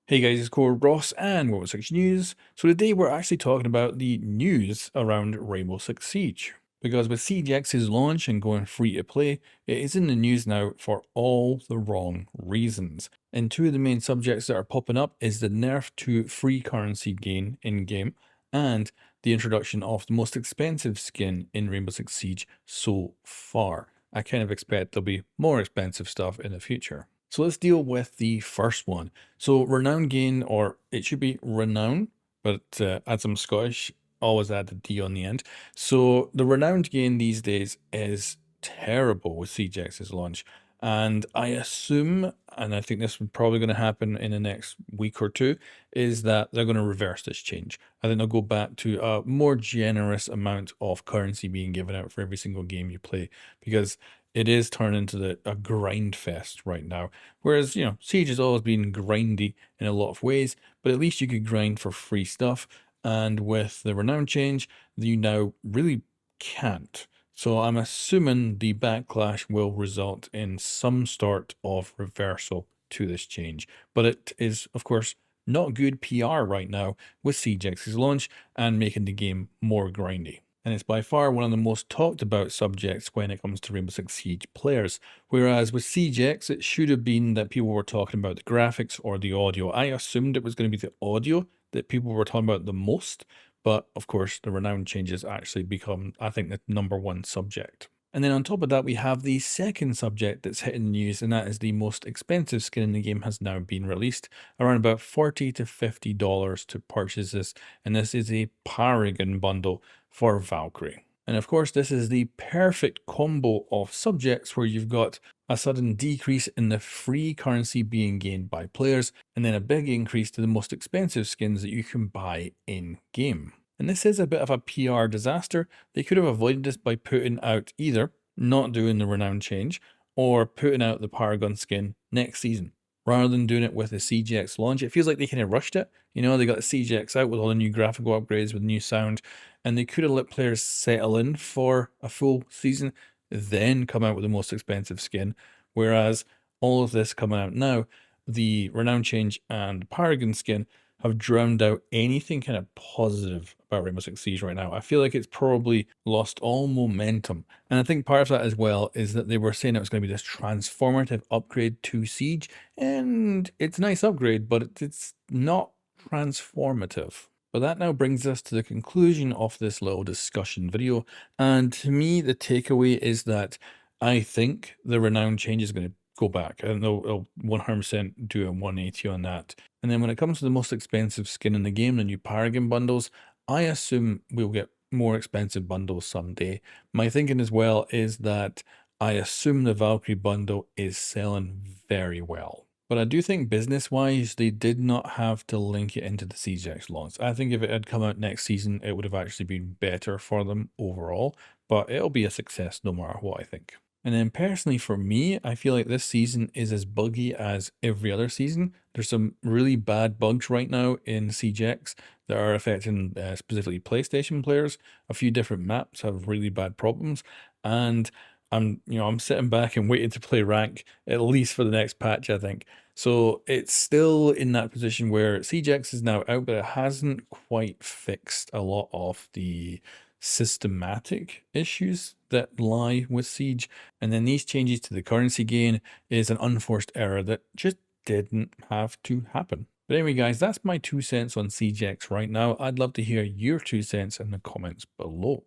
Hey guys, it's COREROSS and Rainbow Six News. So today we're actually talking about the news around Rainbow Six Siege. Because with Siege X's launch and going free to play, it is in the news now for all the wrong reasons. And two of the main subjects that are popping up is the nerf to free currency gain in-game and the introduction of the most expensive skin in Rainbow Six Siege so far. I kind of expect there'll be more expensive stuff in the future. So let's deal with the first one. So renown gain, or it should be renown, but as I'm Scottish, always add the D on the end. So the renowned gain these days is terrible with CGX's launch. And I assume, and I think this is probably going to happen in the next week or two, is that they're going to reverse this change. I think they'll go back to a more generous amount of currency being given out for every single game you play, because it is turning into a grind fest right now. Whereas, Siege has always been grindy in a lot of ways, but at least you could grind for free stuff. And with the renown change, you now really can't. So I'm assuming the backlash will result in some sort of reversal to this change. But it is, of course, not good PR right now with Siege X's launch and making the game more grindy. And it's by far one of the most talked about subjects when it comes to Rainbow Six Siege players. Whereas with Siege X, it should have been that people were talking about the graphics or the audio. I assumed it was going to be the audio that people were talking about the most, but of course the renown changes actually become, I think, the number one subject. And then on top of that, we have the second subject that's hitting the news, and that is the most expensive skin in the game has now been released, around about $40 to $50 to purchase this, and this is a Paragon bundle for Valkyrie. And of course, this is the perfect combo of subjects where you've got a sudden decrease in the free currency being gained by players, and then a big increase to the most expensive skins that you can buy in game. And this is a bit of a PR disaster. They could have avoided this by putting out either not doing the renown change or putting out the Paragon skin next season rather than doing it with the CGX launch. It feels like they kind of rushed it. They got the CGX out with all the new graphical upgrades, with new sound, and they could have let players settle in for a full season, then come out with the most expensive skin. Whereas all of this coming out now, the renown change and Paragon skin have drowned out anything kind of positive about Rainbow Six Siege right now. I feel like it's probably lost all momentum. And I think part of that as well is that they were saying it was going to be this transformative upgrade to Siege, and it's a nice upgrade, but it's not transformative. But that now brings us to the conclusion of this little discussion video. And to me, the takeaway is that I think the renown change is going to go back, and they'll 100% do a 180 on that. And then when it comes to the most expensive skin in the game, the new Paragon bundles, I assume we'll get more expensive bundles someday. My thinking as well is that I assume the Valkyrie bundle is selling very well. But I do think business-wise, they did not have to link it into the CGX launch. I think if it had come out next season, it would have actually been better for them overall. But it'll be a success no matter what, I think. And then personally for me, I feel like this season is as buggy as every other season. There's some really bad bugs right now in CGX that are affecting specifically PlayStation players. A few different maps have really bad problems, and I'm sitting back and waiting to play rank at least for the next patch, I think. So it's still in that position where CGX is now out, but it hasn't quite fixed a lot of the systematic issues that lie with Siege. And then these changes to the currency gain is an unforced error that just didn't have to happen. But anyway, guys, that's my 2 cents on CGX right now. I'd love to hear your 2 cents in the comments below.